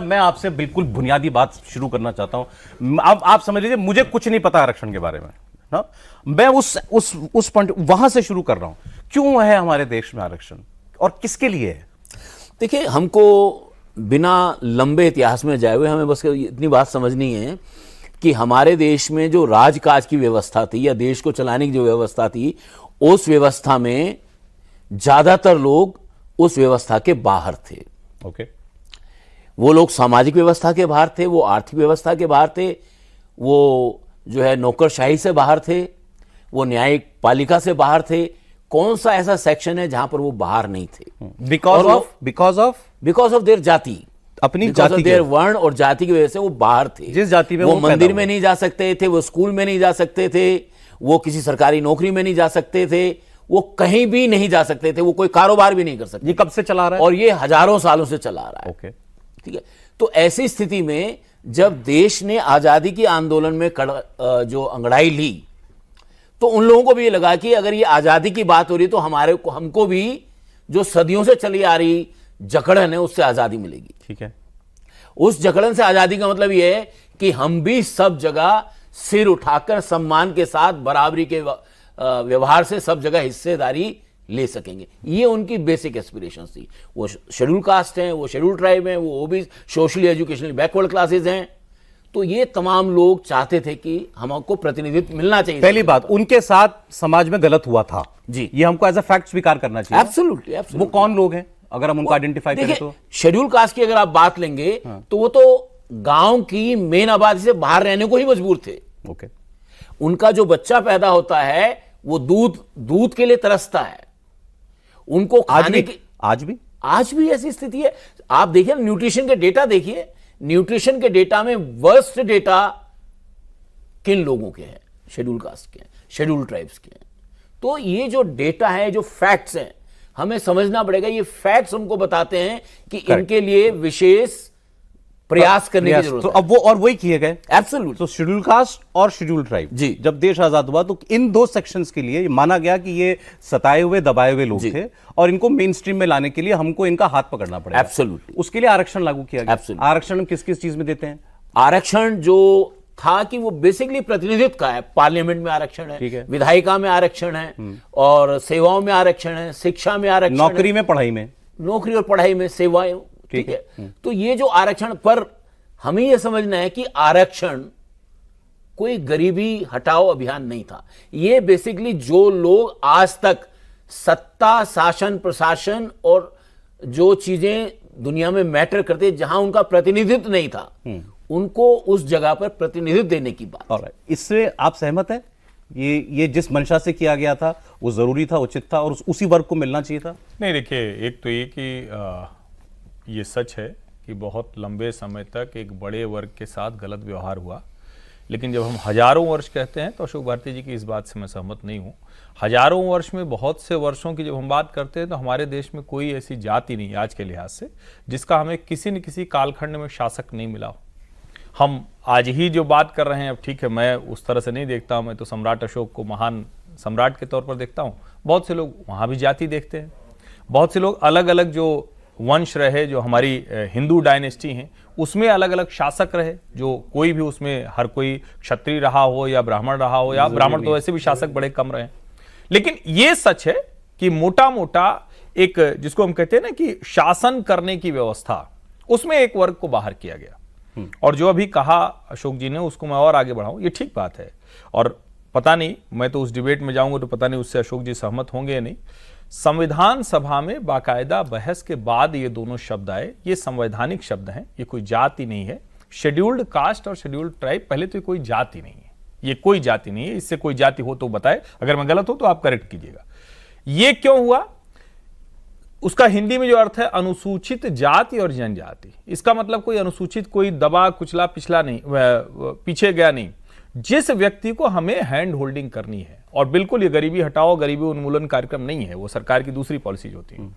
मैं आपसे बिल्कुल बुनियादी बात शुरू करना चाहता हूं। आप समझ लीजिए, मुझे कुछ नहीं पता आरक्षण के बारे में ना, मैं उस पॉइंट वहां से शुरू कर रहा हूं। क्यों है हमारे देश में आरक्षण और किसके लिए है? देखिए, हमको बिना लंबे इतिहास में जाए हुए हमें बस इतनी बात समझनी है कि हमारे देश में जो राजकाज की व्यवस्था थी या देश को चलाने की जो व्यवस्था थी, उस व्यवस्था में ज्यादातर लोग उस व्यवस्था के बाहर थे। ओके। वो लोग सामाजिक व्यवस्था के बाहर थे, वो आर्थिक व्यवस्था के बाहर थे, वो जो है नौकरशाही से बाहर थे, वो न्यायिक पालिका से बाहर थे। कौन सा ऐसा सेक्शन है जहां पर वो बाहर नहीं थे? बिकॉज ऑफ देयर जाति, अपनी जाति, देयर वर्ण और जाति की वजह से वो बाहर थे। जिस जाति में वो मंदिर में नहीं जा सकते थे, वो स्कूल में नहीं जा सकते थे, वो किसी सरकारी नौकरी में नहीं जा सकते थे, वो कहीं भी नहीं जा सकते थे, वो कोई कारोबार भी नहीं कर सकते। ये कब से चला रहा है? और ये हजारों सालों से चला रहा है। ओके, ठीक है। तो ऐसी स्थिति में जब देश ने आजादी के आंदोलन में जो अंगड़ाई ली, तो उन लोगों को भी ये लगा कि अगर ये आजादी की बात हो रही तो हमको भी जो सदियों से चली आ रही जकड़न है उससे आजादी मिलेगी। ठीक है। उस जकड़न से आजादी का मतलब यह है कि हम भी सब जगह सिर उठाकर सम्मान के साथ बराबरी के व्यवहार से सब जगह हिस्सेदारी ले सकेंगे। ये उनकी बेसिक एस्पिरेशंस थी। वो शेड्यूल कास्ट हैं, वो शेड्यूल ट्राइब हैं, वो भी सोशली एजुकेशनली बैकवर्ड क्लासेस हैं। तो ये तमाम लोग चाहते थे कि हमको प्रतिनिधित्व मिलना चाहिए। पहली बात, उनके साथ समाज में गलत हुआ था जी, ये हमको एज अ फैक्ट स्वीकार करना चाहिए। एब्सोल्युटली। वो कौन लोग हैं अगर हम उनको आइडेंटिफाई करें तो? शेड्यूल कास्ट की अगर आप बात लेंगे तो वो तो गांव की मेन आबादी से बाहर रहने को ही मजबूर थे। ओके। उनका जो बच्चा पैदा होता है वो दूध के लिए तरसता है। उनको खाने की आज भी ऐसी स्थिति है। आप देखिए न्यूट्रिशन के डेटा देखिए, न्यूट्रिशन के डेटा में वर्स्ट डेटा किन लोगों के हैं? शेड्यूल कास्ट के हैं, शेड्यूल ट्राइब्स के हैं। तो ये जो डेटा है, जो फैक्ट्स हैं, हमें समझना पड़ेगा। ये फैक्ट्स हमको बताते हैं कि इनके लिए विशेष प्रयास करने की जरूरत तो है। अब वो और वही किए गए। एब्सोल्युटली। तो शेड्यूल कास्ट और शेड्यूल ट्राइब जी, जब देश आजाद हुआ तो इन दो सेक्शंस के लिए माना गया कि ये सताए हुए दबाए हुए लोग थे और इनको मेन स्ट्रीम में लाने के लिए हमको इनका हाथ पकड़ना पड़ेगा। एब्सोल्युटली। उसके लिए आरक्षण लागू किया गया। एब्सोल्युटली। आरक्षण हम किस किस चीज में देते हैं? आरक्षण जो था कि वो बेसिकली प्रतिनिधित्व का है। पार्लियामेंट में आरक्षण है, विधायिका में आरक्षण है, और सेवाओं में आरक्षण है, शिक्षा में आरक्षण, नौकरी में, पढ़ाई में, नौकरी और पढ़ाई में, सेवाएं। ठीक है। तो ये जो आरक्षण पर हमें यह समझना है कि आरक्षण कोई गरीबी हटाओ अभियान नहीं था। ये बेसिकली जो लोग आज तक सत्ता, शासन, प्रशासन और जो चीजें दुनिया में मैटर करते जहां उनका प्रतिनिधित्व नहीं था, उनको उस जगह पर प्रतिनिधित्व देने की बात। इससे आप सहमत हैं? ये जिस मंशा से किया गया था वो जरूरी था, उचित था और उसी वर्ग को मिलना चाहिए था? नहीं, देखिए, एक तो ये कि ये सच है कि बहुत लंबे समय तक एक बड़े वर्ग के साथ गलत व्यवहार हुआ। लेकिन जब हम हजारों वर्ष कहते हैं तो अशोक भारती जी की इस बात से मैं सहमत नहीं हूं। हजारों वर्ष में बहुत से वर्षों की जब हम बात करते हैं तो हमारे देश में कोई ऐसी जाति नहीं आज के लिहाज से जिसका हमें किसी न किसी कालखंड में शासक नहीं मिला हो। हम आज ही जो बात कर रहे हैं, अब ठीक है, मैं उस तरह से नहीं देखता हूं, मैं तो सम्राट अशोक को महान सम्राट के तौर पर देखता हूं। बहुत से लोग वहां भी जाति देखते हैं। बहुत से लोग अलग अलग जो वंश रहे, जो हमारी हिंदू डायनेस्टी हैं, उसमें अलग अलग शासक रहे, जो कोई भी उसमें हर कोई क्षत्रिय रहा हो या ब्राह्मण रहा हो, या ब्राह्मण तो ऐसे भी शासक बड़े कम रहे। लेकिन ये सच है कि मोटा मोटा एक जिसको हम कहते हैं ना कि शासन करने की व्यवस्था, उसमें एक वर्ग को बाहर किया गया। और जो अभी कहा अशोक जी ने, उसको मैं और आगे बढ़ाऊं, ये ठीक बात है। और पता नहीं, मैं तो उस डिबेट में जाऊंगा तो पता नहीं उससे अशोक जी सहमत होंगे या नहीं। संविधान सभा में बाकायदा बहस के बाद ये दोनों शब्द आए। ये संवैधानिक शब्द हैं, ये कोई जाति नहीं है। शेड्यूल्ड कास्ट और शेड्यूल्ड ट्राइब, पहले तो ये कोई जाति नहीं है, ये कोई जाति नहीं है। इससे कोई जाति हो तो बताए, अगर मैं गलत हो तो आप करेक्ट कीजिएगा। ये क्यों हुआ? उसका हिंदी में जो अर्थ है अनुसूचित जाति और जनजाति। इसका मतलब कोई अनुसूचित, कोई दबा कुचला पिछला नहीं, पीछे गया नहीं। जिस व्यक्ति को हमें हैंड होल्डिंग करनी है, और बिल्कुल ये गरीबी हटाओ, गरीबी उन्मूलन कार्यक्रम नहीं है, वो सरकार की दूसरी पॉलिसीज होती है,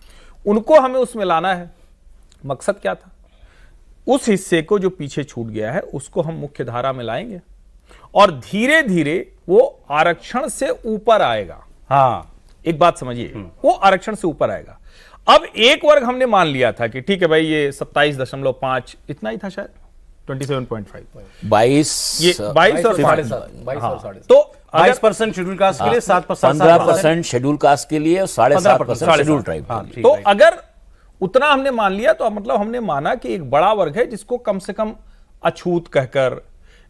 उनको हमें उसमें लाना है। मकसद क्या था? उस हिस्से को जो पीछे छूट गया है उसको हम मुख्य धारा में लाएंगे और धीरे धीरे वो आरक्षण से ऊपर आएगा। हाँ, एक बात समझिए, वो आरक्षण से ऊपर आएगा। अब एक वर्ग हमने मान लिया था कि ठीक है भाई ये 27.5 इतना ही था शायद 27.5 22 ये 22 और 22 हाँ। और 7.5 तो 22% शेड्यूल कास्ट के लिए 7% 15% शेड्यूल कास्ट के लिए और 7.5% शेड्यूल ट्राइब के लिए। तो अगर उतना हमने मान लिया तो मतलब हमने माना कि एक बड़ा वर्ग है जिसको कम से कम अछूत कहकर,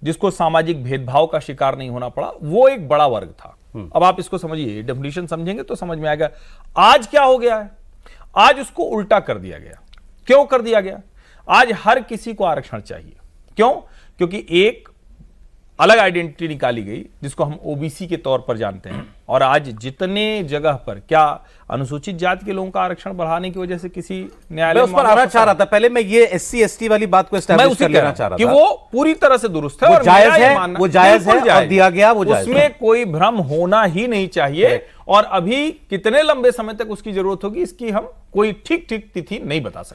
जिसको सामाजिक भेदभाव का शिकार नहीं होना पड़ा, वो एक बड़ा वर्ग था। अब आप इसको समझिए, डेफिनेशन समझेंगे तो समझ में आएगा। आज क्या हो गया है? आज उसको उल्टा कर दिया गया। क्यों कर दिया गया? आज हर किसी को आरक्षण चाहिए। क्यों? क्योंकि एक अलग आइडेंटिटी निकाली गई जिसको हम ओबीसी के तौर पर जानते हैं, और आज जितने जगह पर क्या अनुसूचित जाति के लोगों का आरक्षण बढ़ाने की वजह से किसी न्यायालय मैं उस पर आना चाह रहा था। पहले मैं ये एससी एसटी वाली बात को मैं एस्टैब्लिश उसी कर लेना चाह रहा कि था वो पूरी तरह से दुरुस्त है वो और जायज मेरा ये है, मानना- वो जायज बिल्कुल है और जायज दिया गया वो जायज उसमें है। कोई भ्रम होना ही नहीं चाहिए। और अभी कितने लंबे समय तक उसकी जरूरत होगी इसकी हम कोई ठीक तिथि नहीं बता सकते।